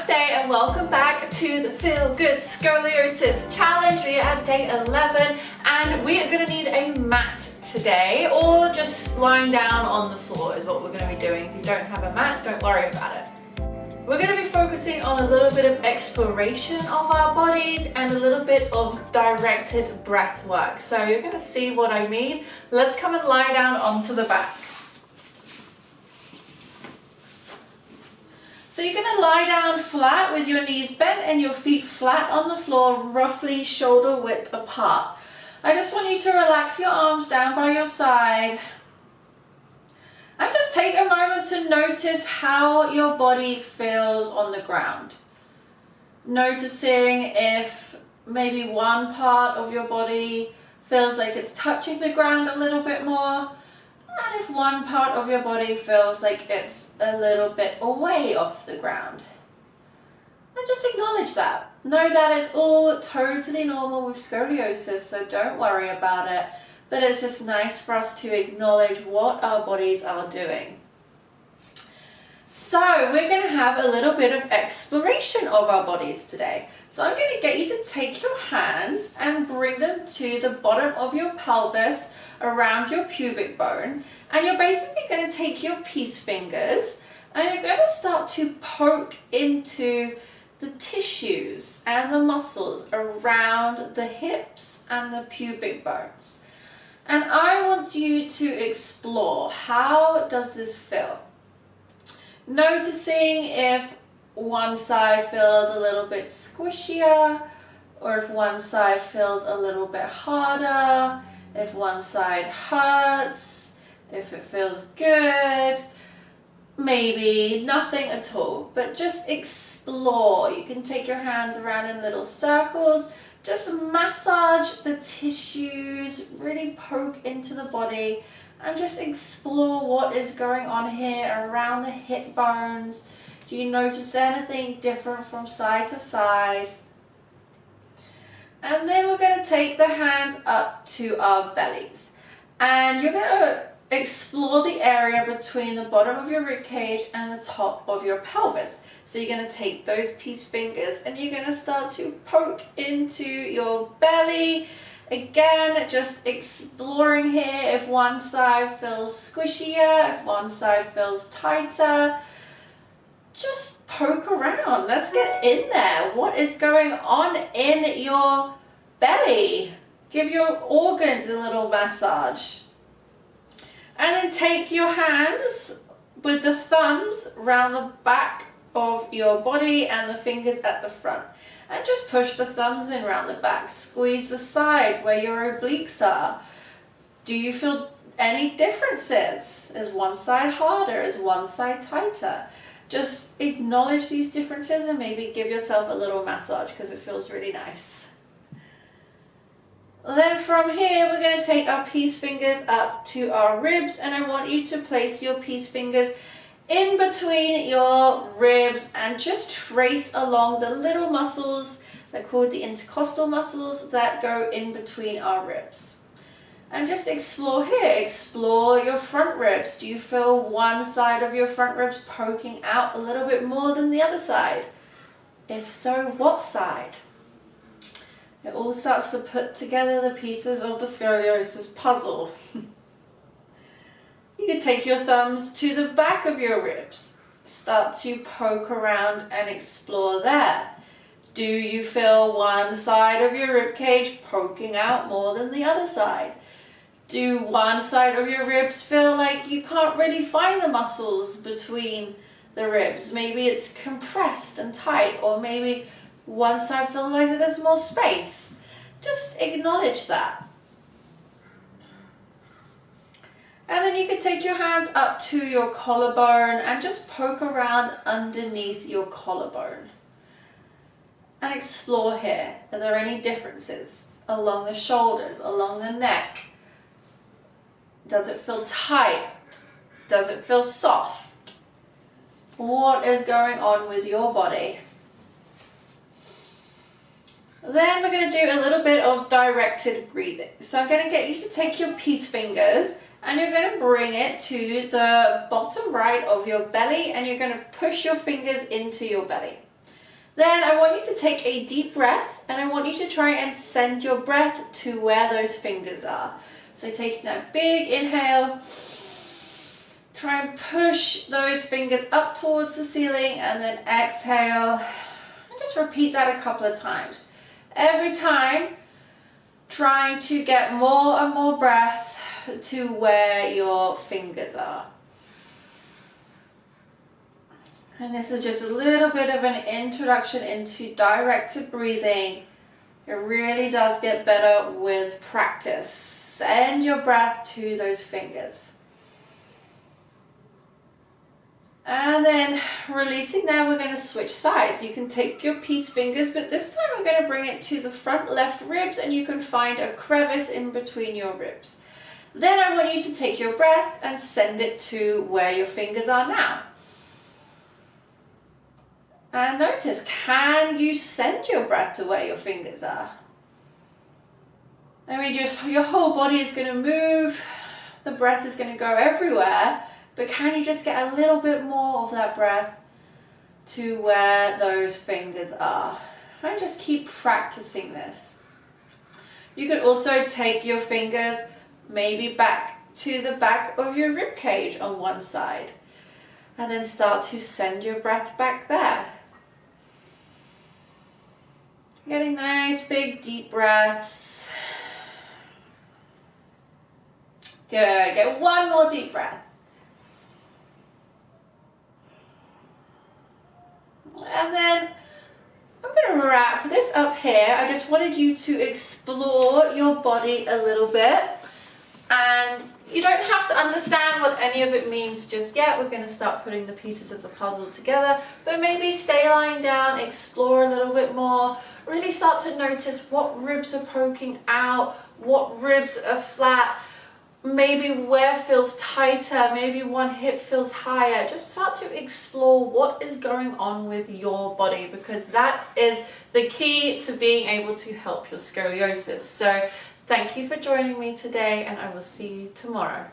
Namaste and welcome back to the Feel Good Scoliosis Challenge. We are at day 11 and we are going to need a mat today, or just lying down on the floor is what we're going to be doing. If you don't have a mat, don't worry about it. We're going to be focusing on a little bit of exploration of our bodies and a little bit of directed breath work. So you're going to see what I mean. Let's come and lie down onto the back. So you're going to lie down flat with your knees bent and your feet flat on the floor, roughly shoulder width apart. I just want you to relax your arms down by your side and just take a moment to notice how your body feels on the ground. Noticing if maybe one part of your body feels like it's touching the ground a little bit more, and if one part of your body feels like it's a little bit away off the ground. And just acknowledge that. Know that it's all totally normal with scoliosis, so don't worry about it. But it's just nice for us to acknowledge what our bodies are doing. So we're going to have a little bit of exploration of our bodies today. So I'm going to get you to take your hands and bring them to the bottom of your pelvis, around your pubic bone, and you're basically going to take your peace fingers and you're going to start to poke into the tissues and the muscles around the hips and the pubic bones. And I want you to explore, how does this feel? Noticing if one side feels a little bit squishier, or if one side feels a little bit harder, if one side hurts, if it feels good, maybe nothing at all, but just explore. You can take your hands around in little circles, just massage the tissues, really poke into the body and just explore what is going on here around the hip bones. Do you notice anything different from side to side? And then we're going to take the hands up to our bellies. And you're going to explore the area between the bottom of your rib cage and the top of your pelvis. So you're going to take those peace fingers and you're going to start to poke into your belly. Again, just exploring here if one side feels squishier, if one side feels tighter. Just poke around. Let's get in there. What is going on in your belly? Give your organs a little massage. And then take your hands with the thumbs around the back of your body and the fingers at the front. And just push the thumbs in around the back. Squeeze the side where your obliques are. Do you feel any differences? Is one side harder? Is one side tighter? Just acknowledge these differences and maybe give yourself a little massage because it feels really nice. Then from here, we're going to take our peace fingers up to our ribs, and I want you to place your peace fingers in between your ribs and just trace along the little muscles, they're called the intercostal muscles, that go in between our ribs. And just explore here, explore your front ribs. Do you feel one side of your front ribs poking out a little bit more than the other side? If so, what side? It all starts to put together the pieces of the scoliosis puzzle. You can take your thumbs to the back of your ribs. Start to poke around and explore there. Do you feel one side of your rib cage poking out more than the other side? Do one side of your ribs feel like you can't really find the muscles between the ribs? Maybe it's compressed and tight, or maybe one side feels like there's more space. Just acknowledge that. And then you can take your hands up to your collarbone and just poke around underneath your collarbone. And explore here. Are there any differences along the shoulders, along the neck? Does it feel tight? Does it feel soft? What is going on with your body? Then we're going to do a little bit of directed breathing. So I'm going to get you to take your peace fingers and you're going to bring it to the bottom right of your belly and you're going to push your fingers into your belly. Then I want you to take a deep breath, and I want you to try and send your breath to where those fingers are. So taking that big inhale, try and push those fingers up towards the ceiling, and then exhale, and just repeat that a couple of times. Every time, trying to get more and more breath to where your fingers are. And this is just a little bit of an introduction into directed breathing. It really does get better with practice. Send your breath to those fingers. And then releasing there, we're going to switch sides. You can take your peace fingers, but this time we're going to bring it to the front left ribs, and you can find a crevice in between your ribs. Then I want you to take your breath and send it to where your fingers are now. And notice, can you send your breath to where your fingers are? I mean, your whole body is going to move, the breath is going to go everywhere, but can you just get a little bit more of that breath to where those fingers are? And just keep practicing this. You could also take your fingers maybe back to the back of your rib cage on one side, and then start to send your breath back there. Getting nice big deep breaths. Good. Get one more deep breath. And then I'm going to wrap this up here. I just wanted you to explore your body a little bit. And you don't have to understand what any of it means just yet. We're going to start putting the pieces of the puzzle together. But maybe stay lying down, explore a little bit more. Really start to notice what ribs are poking out, what ribs are flat. Maybe where feels tighter, maybe one hip feels higher. Just start to explore what is going on with your body, because that is the key to being able to help your scoliosis. So thank you for joining me today, and I will see you tomorrow.